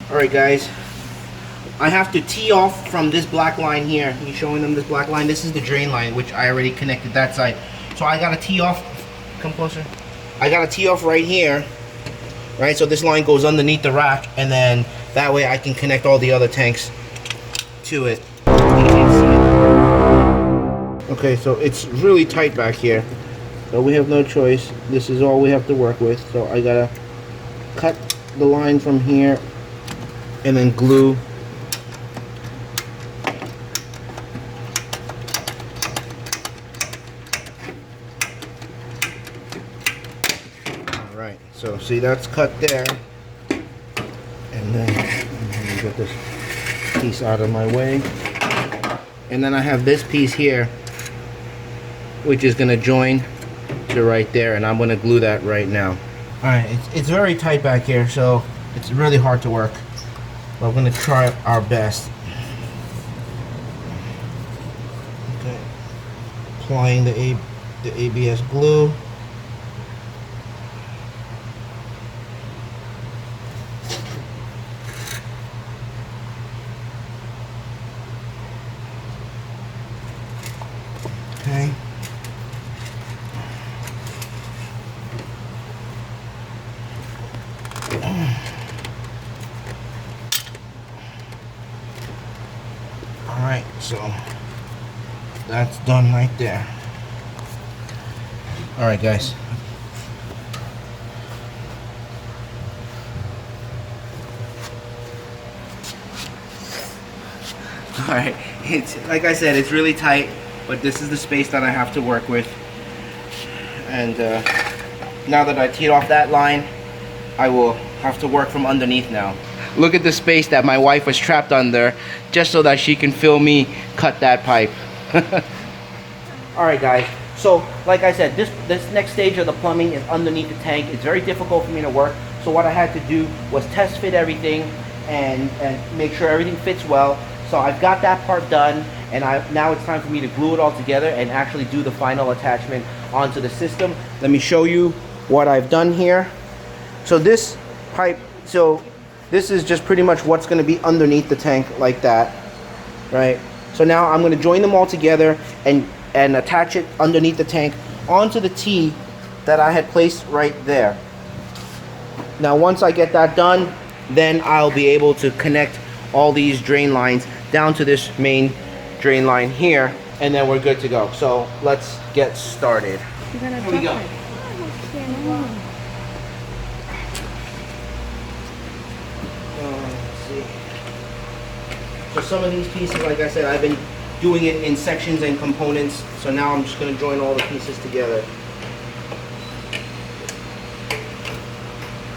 Alright guys, I have to tee off from this black line here. You showing them this black line? This is the drain line, which I already connected that side. So I gotta tee off, come closer. I gotta tee off right here, right? So this line goes underneath the rack, and then that way I can connect all the other tanks to it. Okay, so it's really tight back here. So we have no choice. This is all we have to work with. So I gotta cut the line from here and then glue. Alright, so see that's cut there. And then let me get this piece out of my way. And then I have this piece here, which is gonna join to right there, and I'm gonna glue that right now. Alright, it's very tight back here, so it's really hard to work. But I'm gonna try our best. Okay, applying the ABS glue. Okay. Alright, so that's done right there. Alright guys. Alright, it's like I said, it's really tight, but this is the space that I have to work with. And now that I teed off that line, I will have to work from underneath now. Look at the space that my wife was trapped under just so that she can feel me cut that pipe. Alright guys, so like I said, this next stage of the plumbing is underneath the tank. It's very difficult for me to work, so what I had to do was test fit everything and make sure everything fits well. So I've got that part done, and now it's time for me to glue it all together and actually do the final attachment onto the system. Let me show you what I've done here. So this pipe, this is just pretty much what's going to be underneath the tank like that, right? So now I'm going to join them all together and attach it underneath the tank onto the T that I had placed right there. Now once I get that done, then I'll be able to connect all these drain lines down to this main drain line here, and then we're good to go. So let's get started. Here we go. So some of these pieces, like I said, I've been doing it in sections and components, so now I'm just going to join all the pieces together.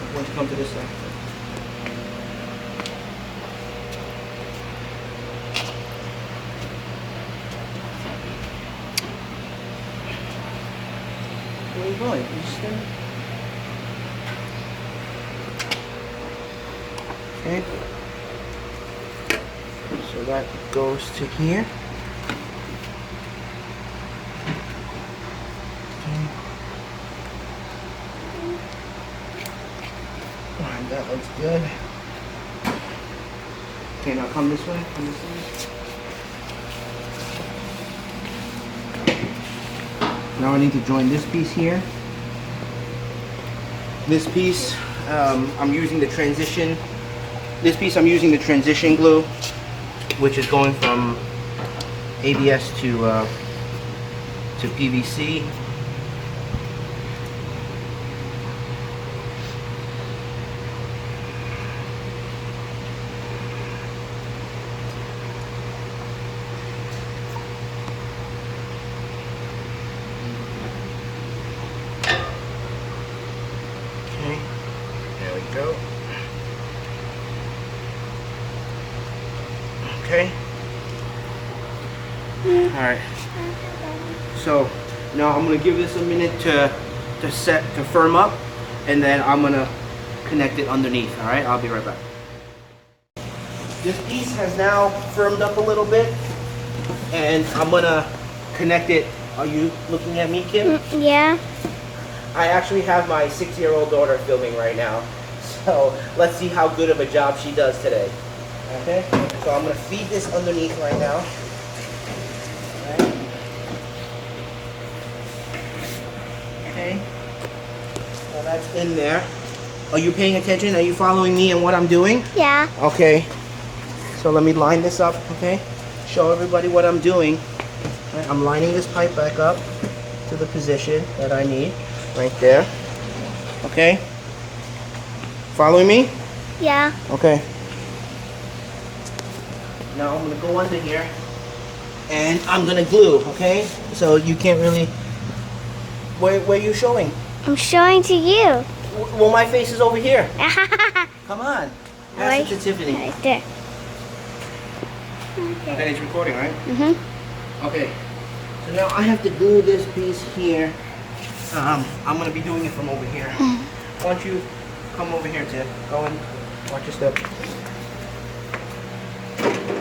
Why don't you come to this side? Where are you going? You stand? Okay. So that goes to here. Okay. Alright, that looks good. Okay, now come this way. Come this way. Now I need to join this piece here. This piece, I'm using the transition. This piece I'm using the transition glue, which is going from ABS to PVC. Okay, there we go. Okay. Alright. So now I'm gonna give this a minute to firm up, and then I'm gonna connect it underneath. Alright, I'll be right back. This piece has now firmed up a little bit, and I'm gonna connect it. Are you looking at me, Kim? Yeah. I actually have my 6-year-old daughter filming right now. So let's see how good of a job she does today. Okay, so I'm gonna feed this underneath right now. Okay, so that's in there. Are you paying attention? Are you following me and what I'm doing? Yeah. Okay, so let me line this up, okay? Show everybody what I'm doing. Right, I'm lining this pipe back up to the position that I need, right there. Okay? Following me? Yeah. Okay. Now I'm gonna go under here and I'm gonna glue, okay? So you can't really, where are you showing? I'm showing to you. Well, my face is over here. Come on. Pass Right. it to Tiffany. Right there. Okay, it's recording, right? Mm-hmm. Okay. So now I have to glue this piece here. I'm gonna be doing it from over here. Why don't you come over here, Tiff? Go and watch your step.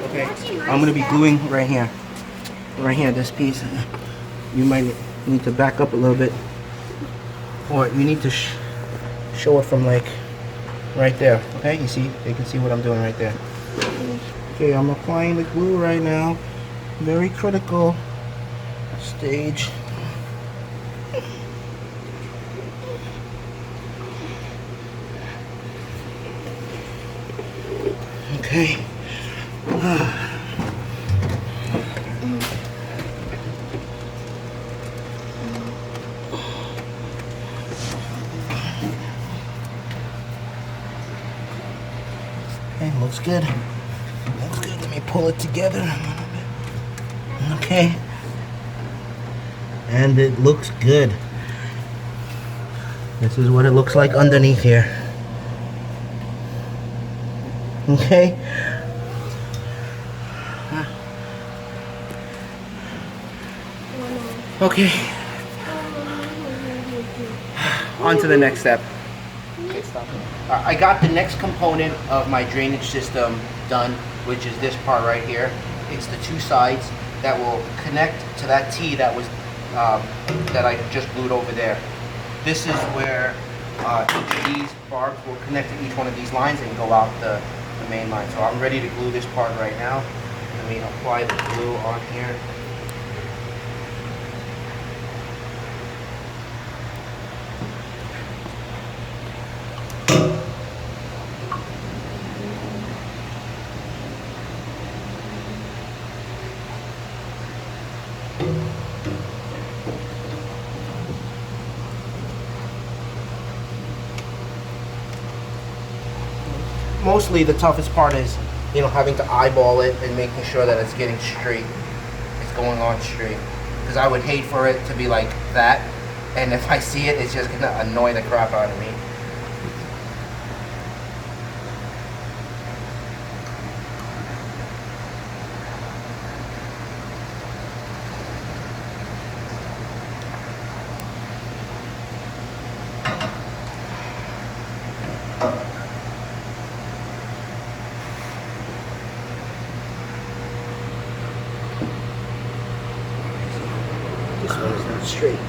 Okay. I'm gonna be gluing right here. Right here, this piece. You might need to back up a little bit. Or you need to show it from like right there. Okay, you see? You can see what I'm doing right there. Okay, I'm applying the glue right now. Very critical stage. Okay. Okay, looks good. Looks good. Let me pull it together a little bit. Okay. And it looks good. This is what it looks like underneath here. Okay. Okay. On to the next step. I got the next component of my drainage system done, which is this part right here. It's the two sides that will connect to that T that was that I just glued over there. This is where each of these barbs will connect to each one of these lines and go out the main line. So I'm ready to glue this part right now. Let me apply the glue on here. Mostly the toughest part is, you know, having to eyeball it and making sure that it's getting straight. It's going on straight. Because I would hate for it to be like that. And if I see it, it's just going to annoy the crap out of me. This one is not straight.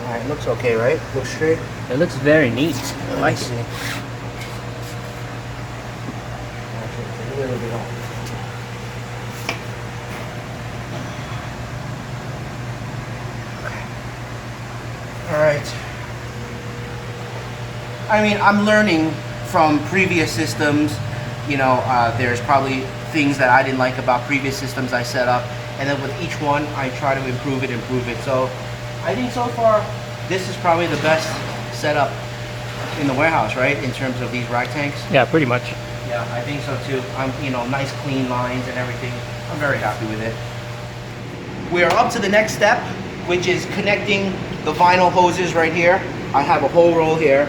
Alright, looks okay, right? Looks straight? It looks very neat. Let me Nice. see. Actually, it's a little bit off. Alright. I mean, I'm learning from previous systems. You know, there's probably things that I didn't like about previous systems I set up. And then with each one, I try to improve it. So I think so far, this is probably the best setup in the warehouse, right? In terms of these rack tanks. Yeah, pretty much. Yeah, I think so too. You know, nice clean lines and everything. I'm very happy with it. We are up to the next step, which is connecting the vinyl hoses right here. I have a whole roll here.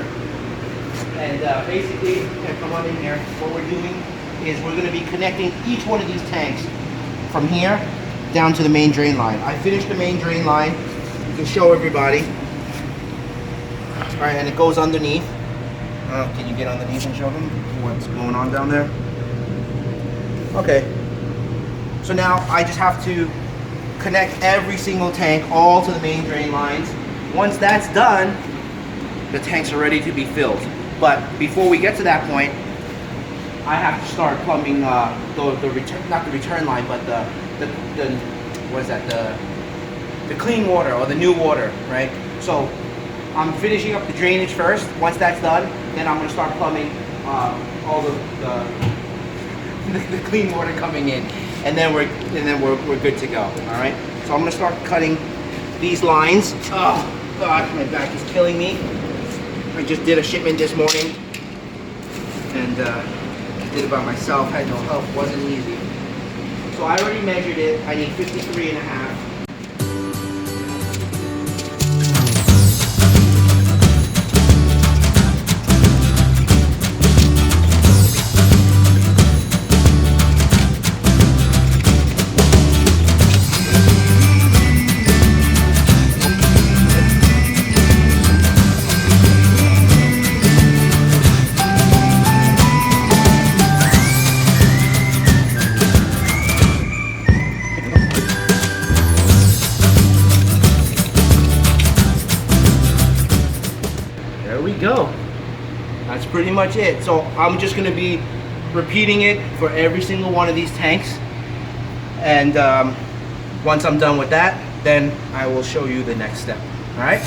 And basically, come on in here, what we're doing is we're gonna be connecting each one of these tanks from here down to the main drain line. I finished the main drain line. You can show everybody. All right, and it goes underneath. Can you get underneath and show them what's going on down there? Okay. So now I just have to connect every single tank all to the main drain lines. Once that's done, the tanks are ready to be filled. But before we get to that point, I have to start plumbing the return, not the return line, but the what is that, the clean water or the new water, right? So I'm finishing up the drainage first. Once that's done, then I'm gonna start plumbing all the clean water coming in, and then we're good to go. All right. So I'm gonna start cutting these lines. Oh gosh, my back is killing me. I just did a shipment this morning, and did it by myself. Had no help. Wasn't easy. So I already measured it. I need 53 and a half. There we go. That's pretty much it. So I'm just gonna be repeating it for every single one of these tanks. And once I'm done with that, then I will show you the next step. All right?